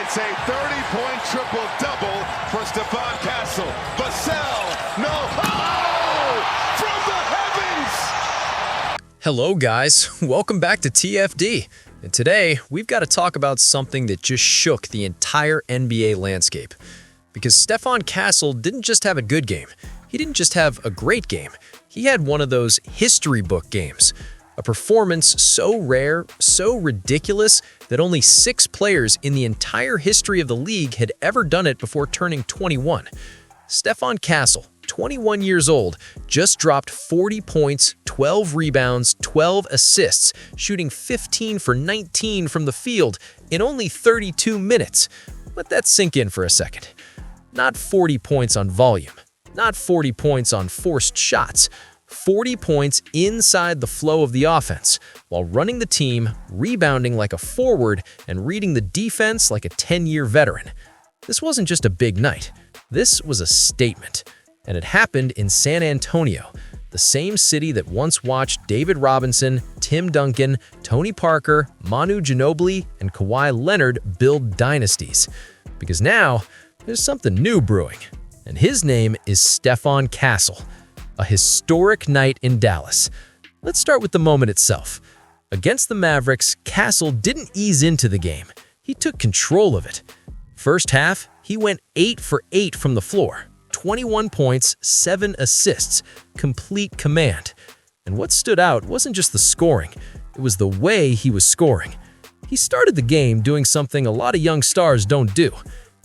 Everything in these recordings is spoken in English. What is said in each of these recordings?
It's a 30-point triple-double for Stephon Castle. Vassell, no, oh! From the heavens! Hello guys, welcome back to TFD. And today, we've got to talk about something that just shook the entire NBA landscape. Because Stephon Castle didn't just have a good game. He didn't just have a great game. He had one of those history book games. A performance so rare, so ridiculous, that only 6 players in the entire history of the league had ever done it before turning 21. Stephon Castle, 21 years old, just dropped 40 points, 12 rebounds, 12 assists, shooting 15 for 19 from the field in only 32 minutes. Let that sink in for a second. Not 40 points on volume, not 40 points on forced shots, 40 points inside the flow of the offense, while running the team, rebounding like a forward, and reading the defense like a 10-year veteran. This wasn't just a big night. This was a statement. And it happened in San Antonio, the same city that once watched David Robinson, Tim Duncan, Tony Parker, Manu Ginobili, and Kawhi Leonard build dynasties. Because now, there's something new brewing. And his name is Stephon Castle. A historic night in Dallas. Let's start with the moment itself. Against the Mavericks, Castle didn't ease into the game. He took control of it. First half, he went 8 for 8 from the floor. 21 points, 7 assists, complete command. And what stood out wasn't just the scoring, it was the way he was scoring. He started the game doing something a lot of young stars don't do.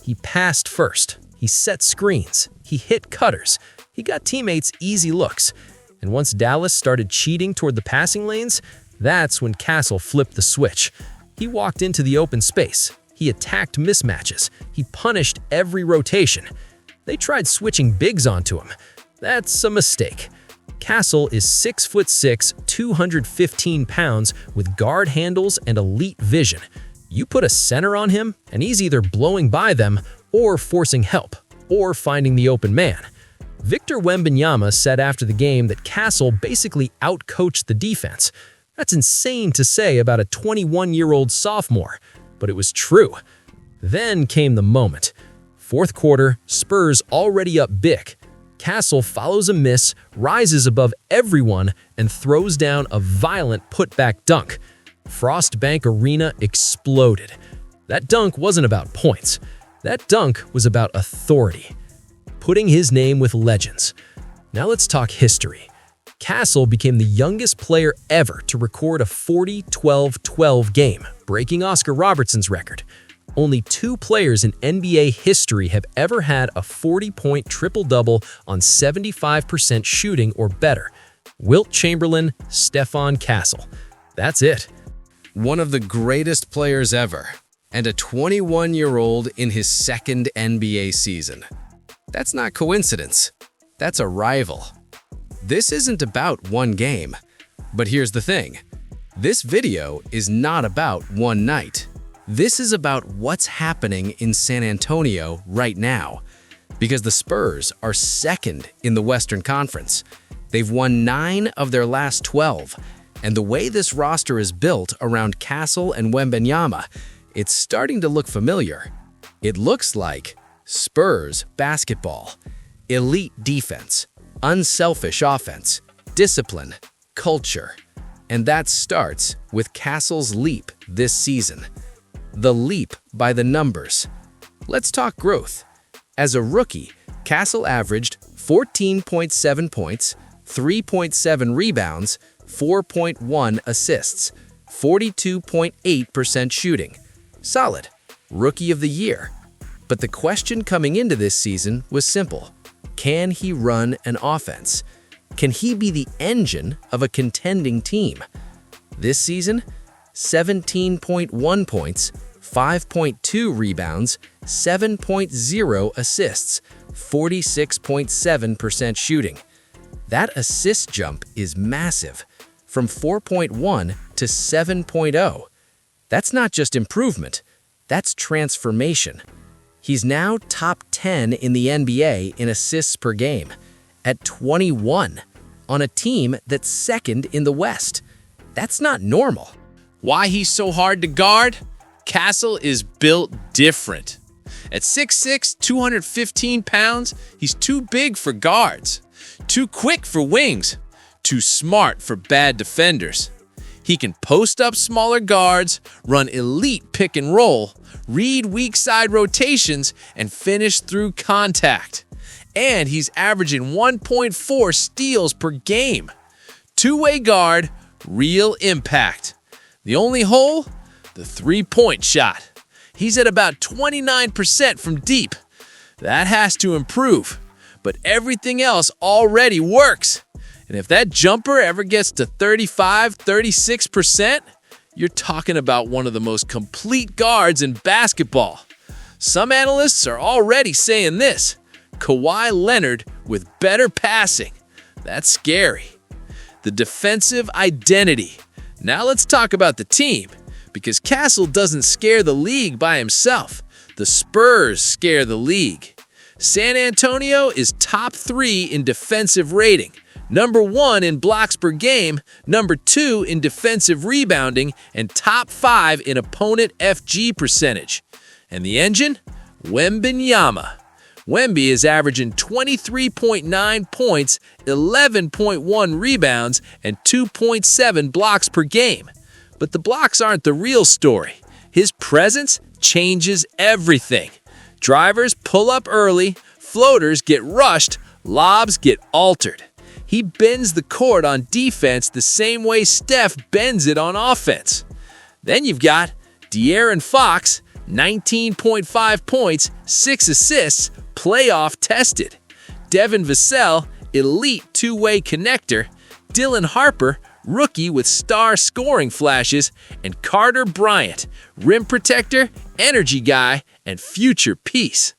He passed first, he set screens, he hit cutters, he got teammates easy looks. And once Dallas started cheating toward the passing lanes, that's when Castle flipped the switch. He walked into the open space, he attacked mismatches, he punished every rotation. They tried switching bigs onto him. That's a mistake. Castle is 6'6", 215 pounds with guard handles and elite vision. You put a center on him, and he's either blowing by them or forcing help, or finding the open man. Victor Wembanyama said after the game that Castle basically outcoached the defense. That's insane to say about a 21-year-old sophomore, but it was true. Then came the moment. Fourth quarter, Spurs already up big. Castle follows a miss, rises above everyone, and throws down a violent putback dunk. Frost Bank Arena exploded. That dunk wasn't about points. That dunk was about authority. Putting his name with legends. Now let's talk history. Castle became the youngest player ever to record a 40-12-12 game, breaking Oscar Robertson's record. Only 2 players in NBA history have ever had a 40-point triple-double on 75% shooting or better. Wilt Chamberlain, Stephon Castle. That's it. One of the greatest players ever, and a 21-year-old in his second NBA season. That's not coincidence. That's a rival. This isn't about one game. But here's the thing. This video is not about one night. This is about what's happening in San Antonio right now. Because the Spurs are second in the Western Conference. They've won 9 of their last 12. And the way this roster is built around Castle and Wembanyama, it's starting to look familiar. It looks like Spurs basketball, elite defense, unselfish offense, discipline, culture. And that starts with Castle's leap this season. The leap by the numbers. Let's talk growth. As a rookie, Castle averaged 14.7 points, 3.7 rebounds, 4.1 assists, 42.8% shooting. Solid. Rookie of the year. But the question coming into this season was simple. Can he run an offense? Can he be the engine of a contending team? This season, 17.1 points, 5.2 rebounds, 7.0 assists, 46.7% shooting. That assist jump is massive, from 4.1 to 7.0. That's not just improvement, that's transformation. He's now top 10 in the NBA in assists per game, at 21, on a team that's second in the West. That's not normal. Why he's so hard to guard? Castle is built different. At 6'6", 215 pounds, he's too big for guards, too quick for wings, too smart for bad defenders. He can post up smaller guards, run elite pick and roll, read weak side rotations, and finish through contact. And he's averaging 1.4 steals per game. Two-way guard, real impact. The only hole? The three-point shot. He's at about 29% from deep. That has to improve, but everything else already works. And if that jumper ever gets to 35, 36%, you're talking about one of the most complete guards in basketball. Some analysts are already saying this: Kawhi Leonard with better passing. That's scary. The defensive identity. Now let's talk about the team, because Castle doesn't scare the league by himself. The Spurs scare the league. San Antonio is top 3 in defensive rating, number 1 in blocks per game, number 2 in defensive rebounding, and top 5 in opponent FG percentage. And the engine? Wembanyama. Wemby is averaging 23.9 points, 11.1 rebounds, and 2.7 blocks per game. But the blocks aren't the real story. His presence changes everything. Drivers pull up early, floaters get rushed, lobs get altered. He bends the court on defense the same way Steph bends it on offense. Then you've got De'Aaron Fox, 19.5 points, 6 assists, playoff tested. Devin Vassell, elite two-way connector. Dylan Harper, rookie with star scoring flashes. And Carter Bryant, rim protector, energy guy, and future piece.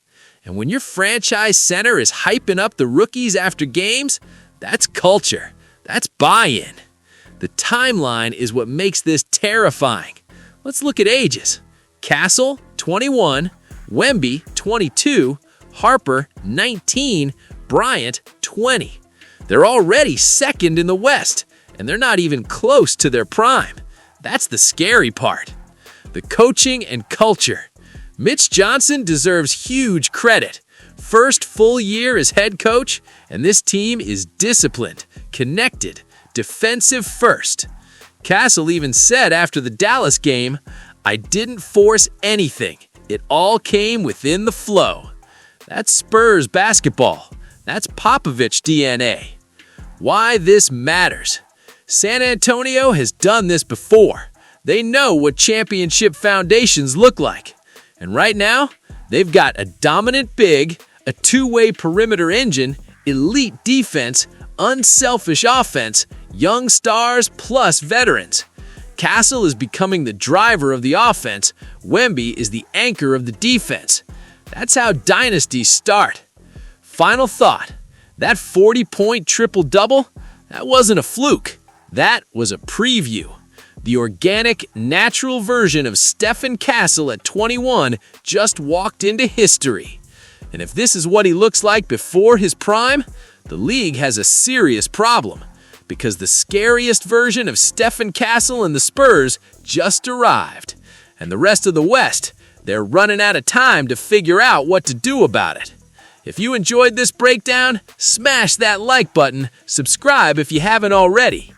And when your franchise center is hyping up the rookies after games, that's culture. That's buy-in. The timeline is what makes this terrifying. Let's look at ages. Castle, 21, Wemby, 22, Harper, 19, Bryant, 20. They're already second in the West, and they're not even close to their prime. That's the scary part. The coaching and culture. Mitch Johnson deserves huge credit. First full year as head coach, and this team is disciplined, connected, defensive first. Castle even said after the Dallas game, "I didn't force anything. It all came within the flow." That's Spurs basketball. That's Popovich DNA. Why this matters. San Antonio has done this before. They know what championship foundations look like. And right now, they've got a dominant big, a two-way perimeter engine, elite defense, unselfish offense, young stars plus veterans. Castle is becoming the driver of the offense. Wemby is the anchor of the defense. That's how dynasties start. Final thought. That 40-point triple-double, that wasn't a fluke. That was a preview. The organic, natural version of Stephon Castle at 21 just walked into history. And if this is what he looks like before his prime, the league has a serious problem, because the scariest version of Stephon Castle and the Spurs just arrived. And the rest of the West, they're running out of time to figure out what to do about it. If you enjoyed this breakdown, smash that like button, subscribe if you haven't already.